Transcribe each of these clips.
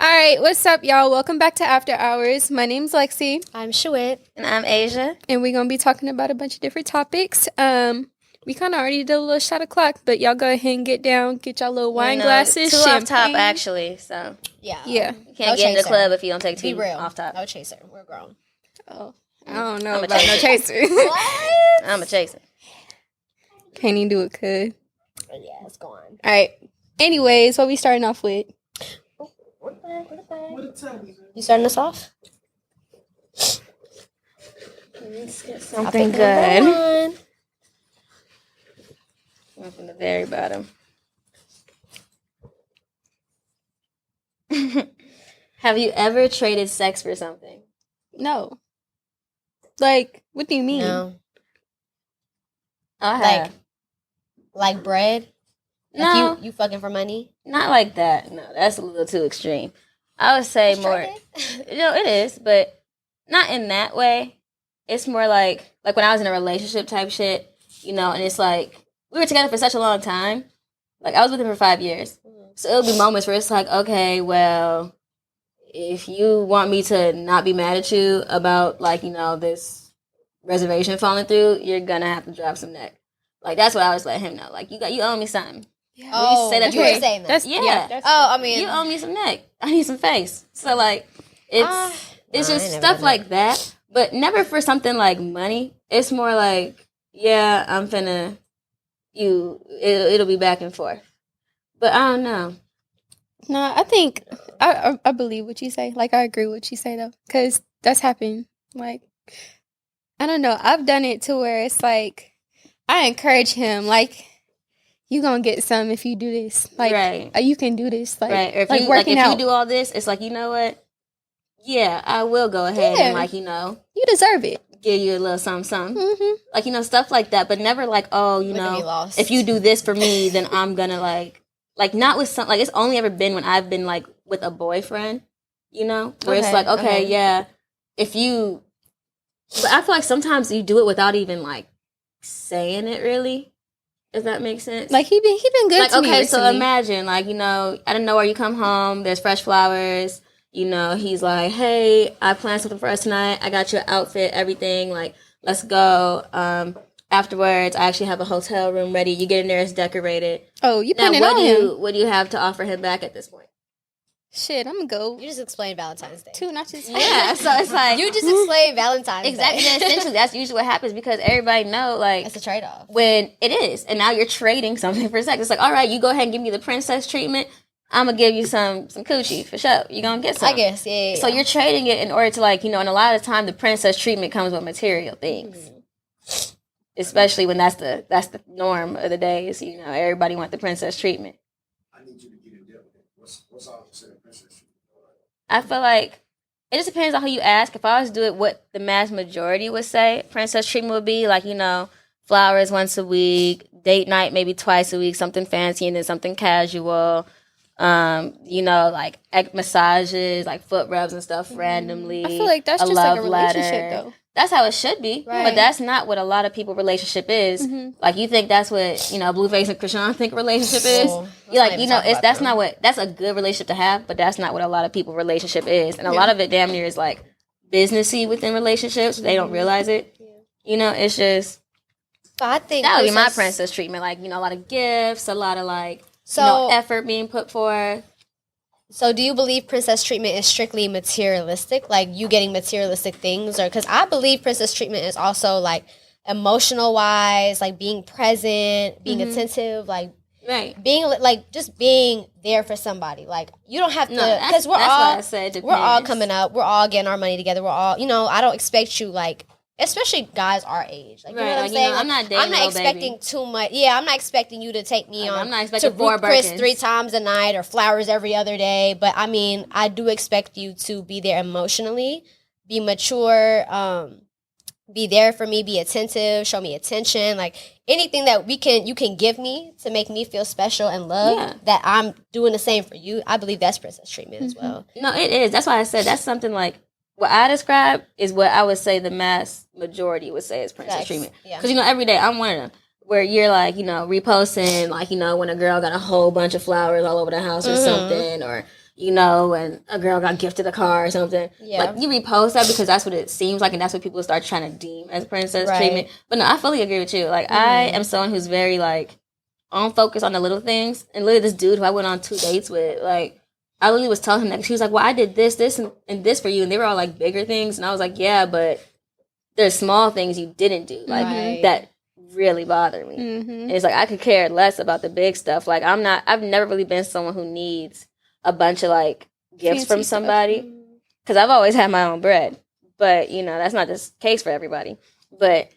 All right, what's up, y'all? Welcome back to After Hours. My name's Lexi, I'm Shuit. And I'm Asia. and we're gonna be talking about a bunch of different topics. We kind of already did a little shot o'clock, but y'all go ahead and get down, get y'all little wine glasses, Two champagne. off top, actually. So Yeah. Yeah. you can't get in the club if you don't take two Be real. off top. No chaser. We're grown. Oh, I don't know I'm a about no chaser. What? I'm a chaser. Can't even do it, could. Yeah, it's gone. All right. Anyways, what we starting off with? You starting us off? Let's get something good. From the very bottom. Have you ever traded sex for something? No. Like, what do you mean? No. I have. Like bread? No, Like you fucking for money? not like that. No, that's a little too extreme. I would say That's more. It is, but not in that way. It's more like when I was in a relationship type shit, and it's like we were together for such a long time. Like I was with him for 5 years, so it'll be moments where it's like, okay, well, if you want me to not be mad at you about this reservation falling through, you're gonna have to drop some neck. Like that's what I always let him know. Like you owe me something. Yeah. Oh, say that you you were were- saying that. That's, Yeah. that's I mean, You owe me some neck. I need some face. So it's I just never stuff done like that, but never for something like money. It's more like, yeah, I'm finna it'll be back and forth. But I don't know. No, I think I believe what you say. Like I agree with what you say though, because that's happened. Like I don't know. I've done it to where it's like I encourage him. Like you gonna get some if you do this. Like Right. You can do this. Like Right. Or if like you working if out. you do all this, it's like, you know what? Yeah, I will go ahead Yeah. and You deserve it. give you a little something something. Mm-hmm. Stuff like that, but never like, oh, Look at me lost. if you do this for me, then I'm gonna like not with some, like it's only ever been when I've been like with a boyfriend, where it's Okay, like, okay, okay. yeah, if you, but I feel like sometimes you do it without even like saying it really, if that makes sense. Like he been good like, to me okay, so recently. imagine I don't know where you come home, there's fresh flowers, he's like, hey, I planned something for us tonight, I got your outfit, everything, like, let's go. Afterwards, I actually have a hotel room ready. You get in there, it's decorated. Oh, you Now, putting it on him. what do you have to offer him back at this point? Shit, I'm gonna go You just explained Valentine's Day. 2 notches. Yeah, so it's like You just explained Valentine's exactly. Day. And essentially, that's usually what happens because everybody know like That's a trade-off. when it is, and now you're trading something for sex. It's like, all right, you go ahead and give me the princess treatment. I'm gonna give you some coochie for sure. You're gonna get some. I guess, yeah. So you're trading it in order to and a lot of the time the princess treatment comes with material things. Especially when that's the norm of the days, everybody want the princess treatment. I need you to get in depth with it. What's all you said, princess? I feel like it just depends on who you ask. If I was to do it, what the mass majority would say princess treatment would be, flowers once a week, date night maybe twice a week, something fancy, and then something casual. Massages, like foot rubs and stuff randomly. I feel like that's just like a relationship though. That's how it should be, Right. but that's not what a lot of people relationship is. Like you think that's what Blueface and Krishan think a relationship is. Oh, You let's not even talk about that's them. not what that's a good relationship to have, but that's not what a lot of people relationship is, and a lot of it damn near is like businessy within relationships. They don't realize it. It's just So I think that would be my princess treatment. Like a lot of gifts, a lot of effort being put forth. So do you believe princess treatment is strictly materialistic, like you getting materialistic things, or because I believe princess treatment is also like emotional wise, like being present, being attentive, like Right. being like just being there for somebody. Like you don't have to, No, because that's why I said we're all depends. coming up, we're all getting our money together, we're all I don't expect you like. Especially guys our age, like you know Right, what I'm like, saying. I'm not dating I'm not little expecting baby. too much. Yeah, I'm not expecting you to take me Like, on. I'm not expecting to 4 Ruth Chris Birkins. 3 times a night or flowers every other day. But I mean, I do expect you to be there emotionally, be mature, be there for me, be attentive, show me attention, like anything that you can give me to make me feel special and loved. Yeah. That I'm doing the same for you. I believe that's princess treatment as well. No, it is. That's why I said that's something like what I describe is what I would say the mass majority would say is princess Facts. treatment. Yeah. Because, every day I'm one of them where you're like, reposting, like, when a girl got a whole bunch of flowers all over the house or something, or, you know, and a girl got gifted a car or something. Yeah. Like, you repost that because that's what it seems like, and that's what people start trying to deem as princess Right. treatment. But no, I fully agree with you. Like, I am someone who's very, like, on focus on the little things. And literally this dude who I went on 2 dates with, like, I literally was telling him that. She was like, well, I did this, and this for you. And they were all, like, bigger things. And I was like, yeah, but there's small things you didn't do. Like, Right. that really bothered me. Mm-hmm. And it's like, I could care less about the big stuff. Like, I've never really been someone who needs a bunch of, like, gifts Fancy from stuff. somebody. Because I've always had my own bread. But, you know, that's not the case for everybody. But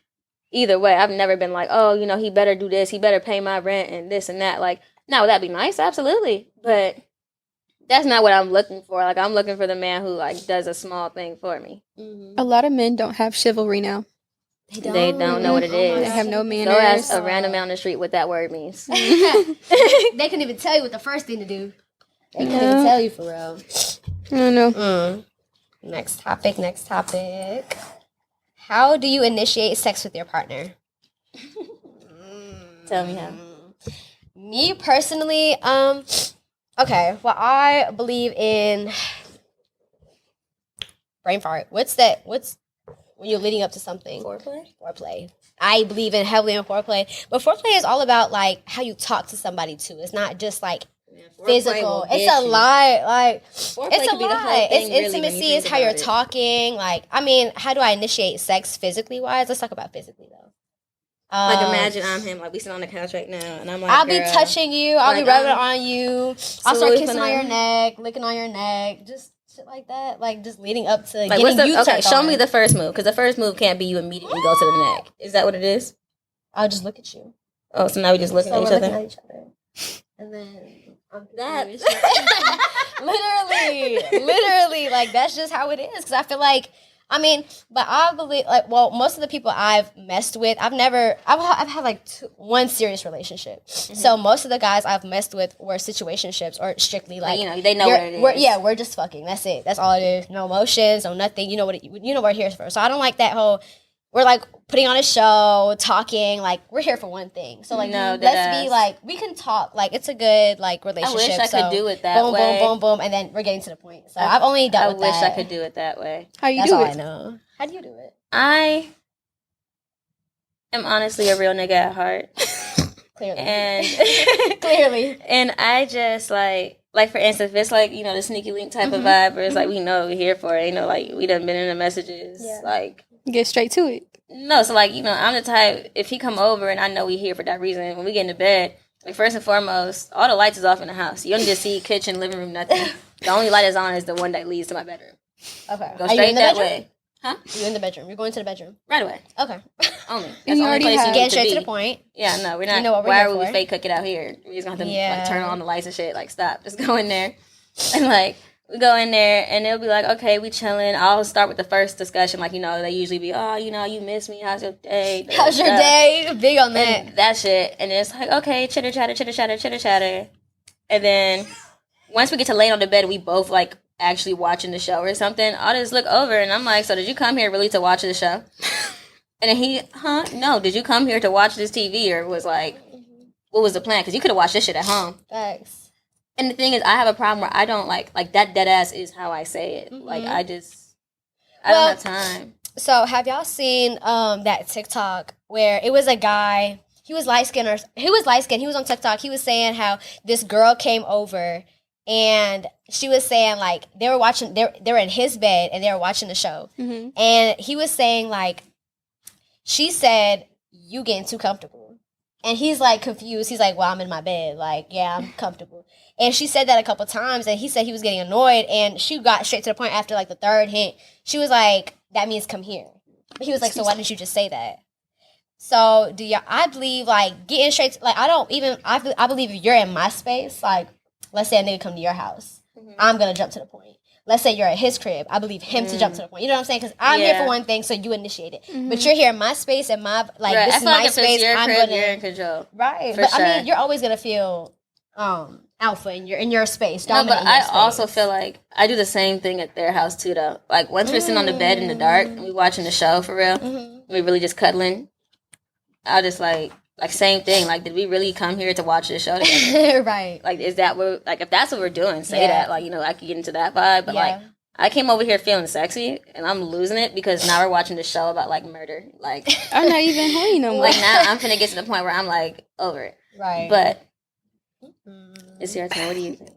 either way, I've never been like, oh, you know, he better do this. He better pay my rent and this and that. Like, now, would that be nice? Absolutely. But that's not what I'm looking for. Like, I'm looking for the man who, like, does a small thing for me. A lot of men don't have chivalry now. They don't know what it is. They have no Go manners. ask a random man on the street what that word means. They couldn't even tell you what the first thing to do. They couldn't even tell you for real. I don't know. Next topic. How do you initiate sex with your partner? Tell me how. Me personally, okay, well, I believe in brain fart. What's when you're leading up to something? Foreplay. I believe heavily in foreplay. But foreplay is all about, like, how you talk to somebody, too. It's not just, like, physical. It's a lot. Like, it's a lot. It's intimacy. It's how you're talking. Like, I mean, how do I initiate sex physically wise? Let's talk about physically, though. Like, imagine I'm him. Like, we sit on the couch right now, and I'm like, I'll be touching you. I'll be like, rubbing on you. I'll start kissing on your on- neck, licking on your neck, just shit like that. Like, just leading up to Like, getting what's the, you okay, turned show on. me the first move, because the first move can't be you immediately go to the neck. Is that what it is? I'll just look at you. Oh, so now we just looking So at we're each looking other? at each other. And then That. literally, like, that's just how it is. Because I feel like, I mean, but I believe, like, well, most of the people I've messed with, I've had like one serious relationship. So most of the guys I've messed with were situationships or strictly like, you know, they know what it is. We're just fucking. That's it. That's all it is. No emotions, no nothing. You know what we're here for. So I don't like that whole. We're like putting on a show, talking, like we're here for one thing. So like, No, let's be like, we can talk. Like it's a good like relationship. I wish I could do it that boom, way. Boom, boom, boom, and then we're getting to the point. So I've only dealt I with wish that. I could do it that way. How you That's do all it? I know. How do you do it? I am honestly a real nigga at heart. Clearly. And Clearly. and I just like for instance, if it's like, you know, the sneaky link type of vibe where it's like we know what we're here for, you know, like we done been in the messages. Yeah. Like Get straight to it. no, so like, you know, I'm the type, if he come over and I know we here for that reason, when we get into bed, like first and foremost, all the lights is off in the house. You don't just see kitchen, living room, nothing. The only light is on is the one that leads to my bedroom. Okay. Go Are you straight in the that bedroom? way. Huh? You in the bedroom? You're going to the bedroom. Right away. Okay. Only. That's you the only already place have- you Getting need straight to be. the point. Yeah, no, we're not. You know what we're why here would we for. fake cook it out here? We just gonna have to like, turn Yeah. on the lights and shit. Like, stop. Just go in there. And like, we go in there and they'll be like, okay, we chilling. I'll start with the first discussion. Like, you know, they usually be, oh, you know, you miss me. How's your day? How's your day? Big on that. And that shit. And it's like, okay, chitter chatter. And then once we get to lay on the bed, we both like actually watching the show or something. I'll just look over and I'm like, so did you come here really to watch the show? And then he, no, did you come here to watch this TV? Or was like, what was the plan? Because you could have watched this shit at home. Thanks. And the thing is, I have a problem where I don't like that dead ass is how I say it. Like, I don't have time. So have y'all seen that TikTok where it was a guy, he was light skinned, he was on TikTok, he was saying how this girl came over and she was saying like they were in his bed and they were watching the show. Mm-hmm. And he was saying like, she said, you getting too comfortable. And he's like confused. He's like, well, I'm in my bed. Like, yeah, I'm comfortable. And she said that a couple times and he said he was getting annoyed and she got straight to the point after like the third hint. She was like, that means come here. But he was like, so why didn't you just say that? So I believe like getting straight to, like, I believe if you're in my space, like let's say a nigga come to your house, I'm going to jump to the point. Let's say you're at his crib. I believe him to jump to the point. You know what I'm saying? Because I'm here for one thing, so you initiate it. But you're here in my space and my like Right. this I is feel like my if it's space. your I'm crib, gonna you're in control. right. For But sure. I mean, you're always gonna feel alpha in your space. No, Dominant but in your I space. also feel like I do the same thing at their house too, though. Like once we're sitting on the bed in the dark and we watching the show for real, and we really just cuddling, I'll just like Like, same thing. Like, did we really come here to watch this show together? Right. Like, is that what, like, if that's what we're doing, say Yeah. that. Like, you know, I could get into that vibe. But, Yeah. like, I came over here feeling sexy, and I'm losing it because now we're watching this show about, like, murder. Like, I'm not even horny no more. like, now I'm finna get to the point where I'm, like, over it. Right. But it's your turn. What do you think?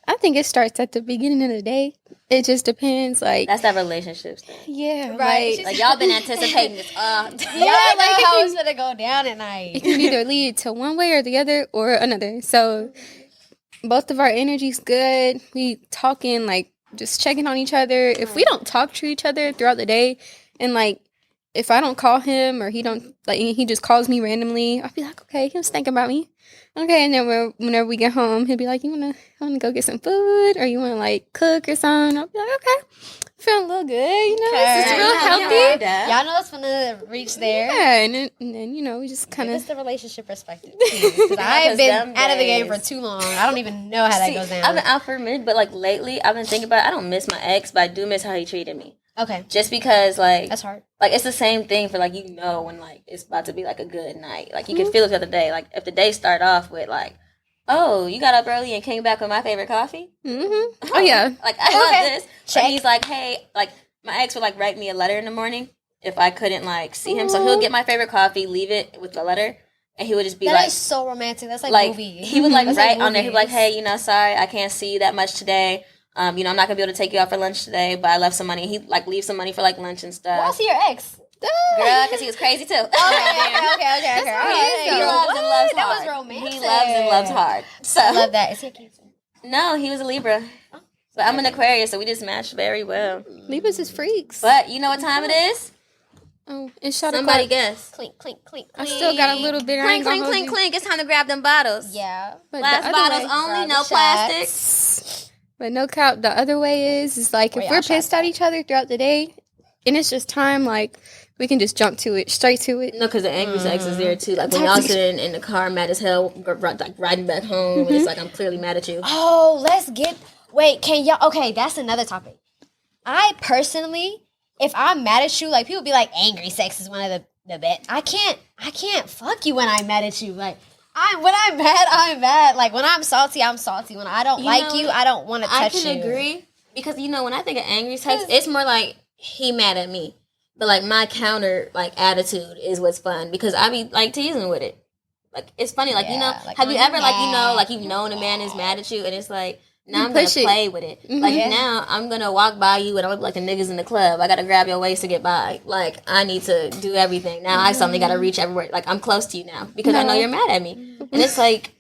I think it starts at the beginning of the day. It just depends. Like, That's that relationship stuff. yeah, Right. Like, y'all been anticipating this. yeah, like, like it how can- it's gonna go down at it night. can either lead to one way or the other or another. So both of our energy's good. We talking, like, just checking on each other. If we don't talk to each other throughout the day, and like if I don't call him or he don't, like, he just calls me randomly, I'll be like, okay, he was thinking about me. Okay, and then whenever we get home, he'll be like, you wanna go get some food, or you wanna, like, cook or something? I'll be like, okay, feeling a little good, you know, Okay. this is real Yeah, healthy. yeah. Y'all know it's gonna reach there. Yeah, and then you know, we just kind Give us of. the relationship perspective, because I've been them out of the game for days. too long. I don't even know how that goes down. I've been out for a minute, but, like, lately, I've been thinking about it. I don't miss my ex, but I do miss how he treated me. Okay, Just because, like, that's hard. like, it's the same thing for, like, you know when, like, it's about to be, like, a good night. Like, you can feel it the other day. Like, if the day start off with, like, oh, you got up early and came back with my favorite coffee? Mm-hmm. Oh yeah. Like, I love Okay. this. Check. And he's like, hey, like, my ex would, like, write me a letter in the morning if I couldn't, like, see him. So he'll get my favorite coffee, leave it with the letter, and he would just be That like, is so romantic. That's like, like, movie. he would, like, That's write on there, he'd be like, movies. hey, you know, sorry, I can't see you that much today. You know, I'm not gonna be able to take you out for lunch today, but I left some money. He'd, like, leave some money for, like, lunch and stuff. Why is he your ex? Girl, because he was crazy, too. Okay. He He loves and loves That was hard. romantic. He loves and loves hard. So I love that. Is he a Cancer? no, he was a Libra. But I'm an Aquarius, so we just matched very well. Libras is freaks. But you know what time it is? Oh, and shot Somebody o'clock. guess. Clink, clink, clink, I clink. still got a little bit. I Clink, ain't gonna clink, hold clink, you. clink. It's time to grab them bottles. Yeah. But Glass the other bottles way- only, Grab no the plastic. shots. But no cap, the other way is like, Where if y'all we're pissed shots at at? each other throughout the day, and it's just time, like, we can just jump to it, straight to it. No, because the angry sex is there too. Like when y'all sitting in the car mad as hell, like riding back home, and it's like, I'm clearly mad at you. Oh, let's get. Wait, can y'all? Okay, that's another topic. I personally, if I'm mad at you, like people be like, angry sex is one of the best. I can't fuck you when I'm mad at you. Like when I'm mad, I'm mad. Like when I'm salty, I'm salty. When I don't You like know you, what? I don't want to I touch can you. agree because you know when I think of angry sex, it's more like he mad at me, but like my counter like attitude is what's fun because I be like teasing with it. Like it's funny, like you know, Yeah, like, have you I'm ever like you know mad. like you've known a man is mad at you and it's like. Now You I'm gonna push it. play with it. Like Yeah. now I'm gonna walk by you and I'm gonna be like the niggas in the club. I gotta grab your waist to get by. Like I need to do everything. Now I suddenly gotta reach everywhere. Like I'm close to you now because I know No. you're mad at me. And it's like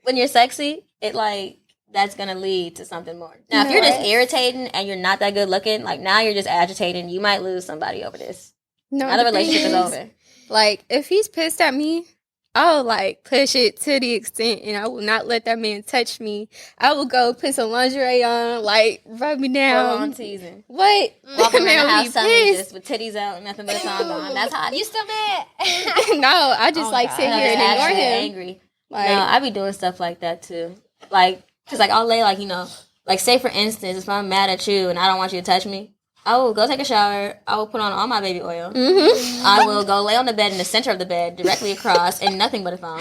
when you're sexy, it like that's gonna lead to something more. Now if No, you're just right. irritating and you're not that good looking, like now you're just agitating. You might lose somebody over this. No, Now the thing relationship is over. Like, if he's pissed at me, I'll, like, push it to the extent, and I will not let that man touch me. I will go put some lingerie on, like, rub me Full down. on teasing. What? Walking around Man the will house be suddenly pissed. just with titties out and nothing but a song on. That's hot. You still mad? No, I just, Oh, like, God. sit No, here and that's ignore actually him. angry. Like, No, I be doing stuff like that too. Like, cause like I'll lay like you know, like say for instance, if I'm mad at you and I don't want you to touch me, I will go take a shower. I will put on all my baby oil. mm-hmm. I will go lay on the bed in the center of the bed, directly across, and nothing but a phone.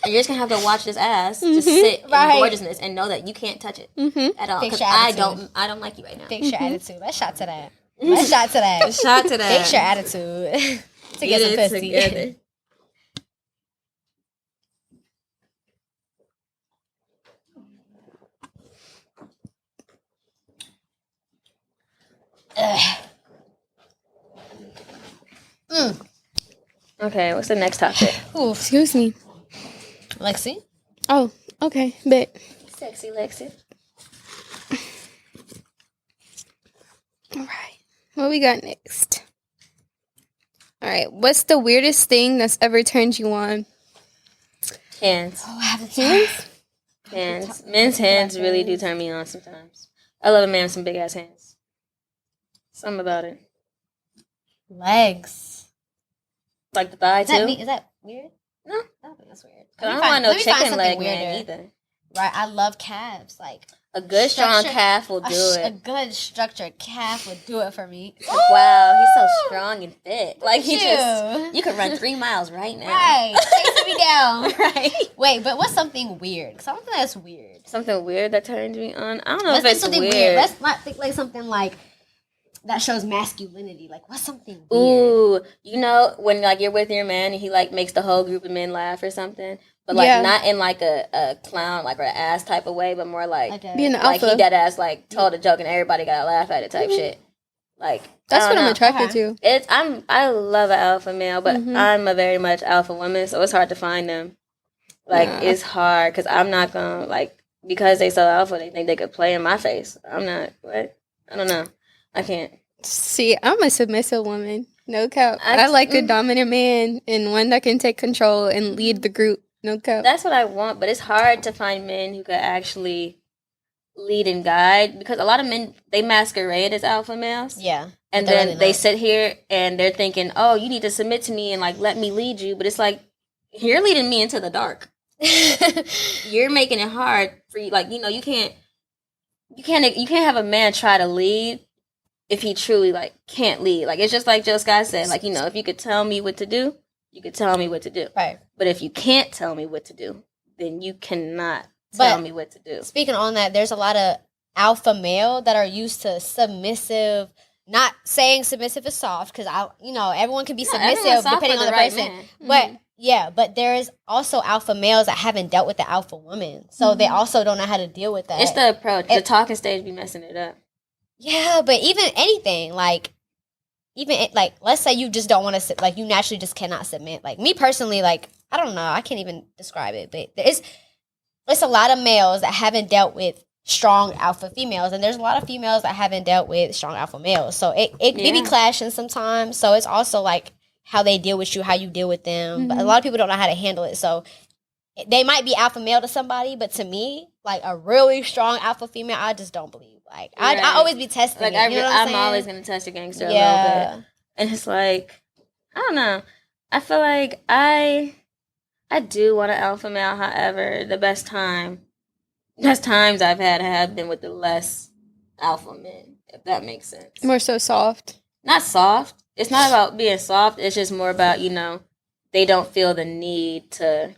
And you're just gonna have to watch this ass just sit Right. in gorgeousness and know that you can't touch it Mm-hmm. at all. Fix Cause your I attitude. don't like you right now. Fix your attitude. Let's shot to that. Let's shot to that. Shot to that. Fix your attitude to get some it pussy. together. Okay, what's the next topic? Ooh, Excuse me. Lexi. Oh, okay, bet. Sexy Lexi. All right. What we got next? All right. What's the weirdest thing that's ever turned you on? Hands. Oh, I have to Hands? Hands. Men's hands really do turn me on sometimes. I love a man with some big ass hands. Something about it. legs. Like the thigh Is that, too. is that weird? No. I don't think that's weird. I don't want no Let me find chicken something leg man weirder. either. Right, I love calves. Like A good strong calf will do A it. good structured calf would do it for me. Wow, he's so strong and fit. Like he you. just, you could run 3 miles right now. Right, chasing me down. Right. Wait, but what's something weird? Because I don't think that's weird. Something weird that turns me on. I don't know Let's if think it's something weird. Let's not think like something like that shows masculinity. Like, what's something weird? Ooh, you know when like you're with your man and he like makes the whole group of men laugh or something, but like Yeah. not in like a clown like or an ass type of way, but more like Okay. Being an like alpha. he dead ass like told a joke and everybody gotta laugh at it type shit. Like That's I what don't I'm know. attracted to. I love an alpha male, but I'm a very much alpha woman, so it's hard to find them. Like Nah. it's hard because I'm not gonna like because they so alpha they think they could play in my face. I'm not. What? I don't know. I can't. See, I'm a submissive woman. No cap. I- I like a dominant man and one that can take control and lead the group. No cap. That's what I want, but it's hard to find men who could actually lead and guide because a lot of men they masquerade as alpha males. Yeah. And They're then really they not. sit here and they're thinking, "Oh, you need to submit to me and like let me lead you." But it's like you're leading me into the dark. You're making it hard for you. Like you can't have a man try to lead if he truly like can't lead. Like it's just like Joe Scott said. Like if you could tell me what to do, you could tell me what to do. Right. But if you can't tell me what to do, then you cannot But- tell me what to do. Speaking on that, there's a lot of alpha male that are used to submissive. Not saying submissive is soft because everyone can be submissive depending on the person. But yeah, but there is also alpha males that haven't dealt with the alpha woman, so they also don't know how to deal with that. It's the approach. The talking stage be messing it up. Yeah, but even anything like let's say you just don't want to like you naturally just cannot submit. Like me personally, like I don't know, I can't even describe it, but it's a lot of males that haven't dealt with strong alpha females, and there's a lot of females that haven't dealt with strong alpha males. So it be clashing sometimes. So it's also like how they deal with you, how you deal with them. But a lot of people don't know how to handle it. So they might be alpha male to somebody, but to me, like a really strong alpha female, I just don't believe. Like I always be testing. Like it, you know what I'm saying? always gonna test a gangster a little bit, and it's like I don't know. I feel like I do want an alpha male. However, the best times I've had have been with the less alpha men, if that makes sense. More so soft. Not soft. It's not about being soft. It's just more about, they don't feel the need to.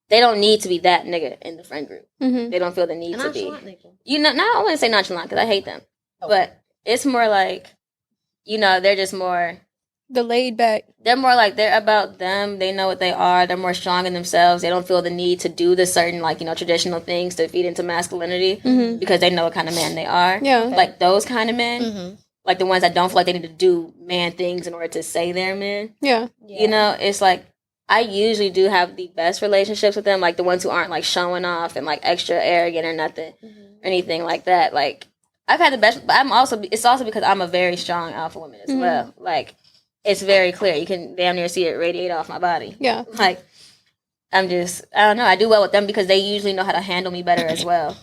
They don't need to be that nigga in the friend group. Mm-hmm. They don't feel the need to be. Nigga. Not I wouldn't say nonchalant because I hate them, but it's more like, they're just more. The laid back. They're more like they're about them. They know what they are. They're more strong in themselves. They don't feel the need to do the certain traditional things to feed into masculinity because they know what kind of man they are. Yeah. Like those kind of men, like the ones that don't feel like they need to do man things in order to say they're men. Yeah. It's like I usually do have the best relationships with them, like the ones who aren't like showing off and like extra arrogant or nothing or anything like that. Like I've had the best, but it's also because I'm a very strong alpha woman as well. Like. It's very clear. You can damn near see it radiate off my body. Yeah. Like, I don't know. I do well with them because they usually know how to handle me better as well.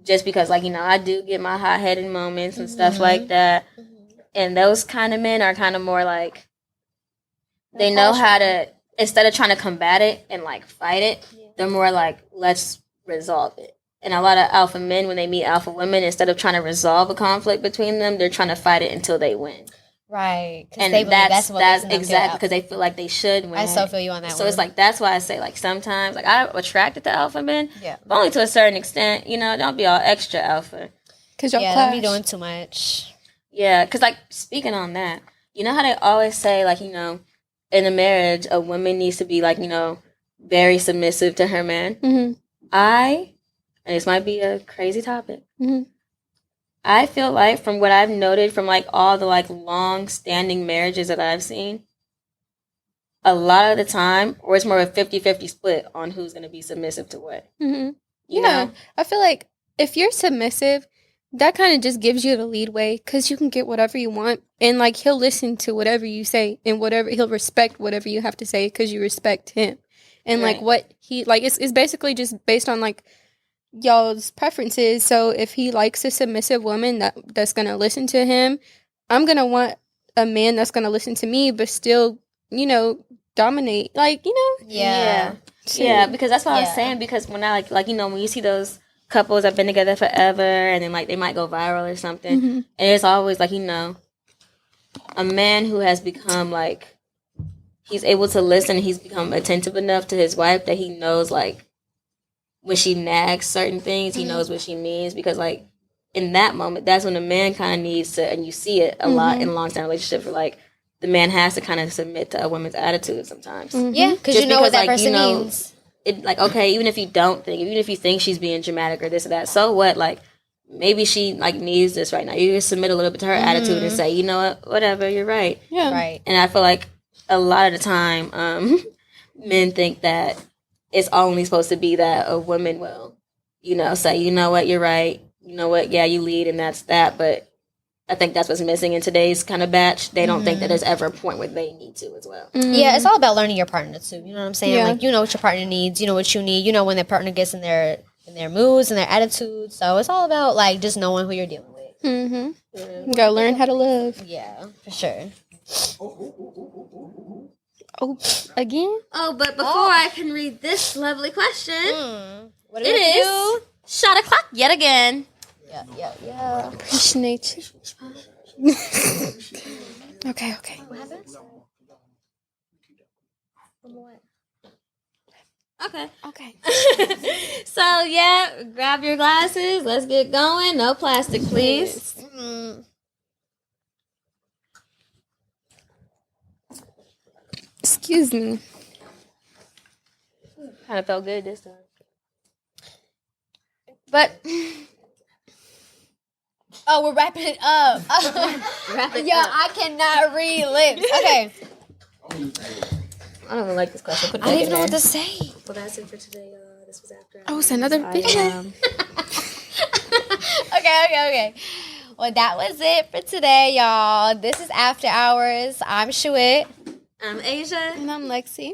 Just because, I do get my hot-headed moments and stuff like that. And those kind of men are kind of more like, they know how to, instead of trying to combat it and, fight it, they're more like, let's resolve it. And a lot of alpha men, when they meet alpha women, instead of trying to resolve a conflict between them, they're trying to fight it until they win. Right. And that's exactly because they feel like they should win. I so feel you on that one. So it's like, that's why I say, sometimes, I'm attracted to alpha men, but only to a certain extent. Don't be all extra alpha. Because y'all don't clash. be doing too much. Yeah, because, speaking on that, you know how they always say, in a marriage, a woman needs to be, very submissive to her man? Mm-hmm. And this might be a crazy topic, I feel like from what I've noted from all the long-standing marriages that I've seen, a lot of the time, or it's more of a 50-50 split on who's going to be submissive to what. Mm-hmm. You know? I feel like if you're submissive, that kind of just gives you the lead way because you can get whatever you want. And he'll listen to whatever you say and he'll respect whatever you have to say because you respect him. And what he, it's basically just based on y'all's preferences. So if he likes a submissive woman that's gonna listen to him, I'm gonna want a man that's gonna listen to me but still dominate Yeah, because that's what I was saying, because when I when you see those couples have been together forever, and then like they might go viral or something. Mhm. And it's always like, a man who has become like, he's able to listen. He's become attentive enough to his wife that he knows like when she nags certain things, he knows what she means, because like in that moment, that's when a man kind of needs to, and you see it a lot in long-term relationships, where like the man has to kind of submit to a woman's attitude sometimes. Yeah, because you know what that person needs. It like, okay, even if you think she's being dramatic or this or that, so what? Like maybe she like needs this right now. You just submit a little bit to her attitude and say, you know what, whatever, you're right. Yeah. Right. And I feel like a lot of the time, men think that it's only supposed to be that a woman will, say, you know what, you're right. You know what, yeah, you lead and that's that. But I think that's what's missing in today's kind of batch. They don't think that there's ever a point where they need to as well. Yeah, it's all about learning your partner too. You know what I'm saying? Yeah. Like, you know what your partner needs. You know what you need. You know when their partner gets in their moods and their attitudes. So it's all about like just knowing who you're dealing with. Mm-hmm. You gotta learn how to love. Yeah, for sure. Oh, again? Oh, but before I can read this lovely question, What do it we is shot o'clock yet again. Yeah. Appreciate you. Okay. What happens? Okay. So, yeah, grab your glasses. Let's get going. No plastic, please. Excuse me. Kind of felt good this time. But we're wrapping it up. Wrap it Yeah, up. I cannot read lips. Okay. I don't even like this question. Put it I don't back even know in what there. to say. Well, that's it for today. This was after. Oh, it's another video. Okay. Well, that was it for today, y'all. This is After Hours. I'm Shuit. I'm Asia. And I'm Lexi.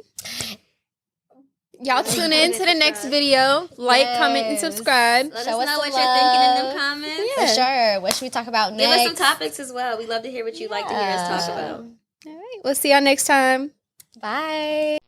Y'all tune in to the next video. Like, comment, and subscribe. Let Show us us know the what you're thinking in them love. comments. For sure. What should we talk about Give next? us some topics as well. We love to hear what you'd like to hear us talk about. All right. We'll see y'all next time. Bye.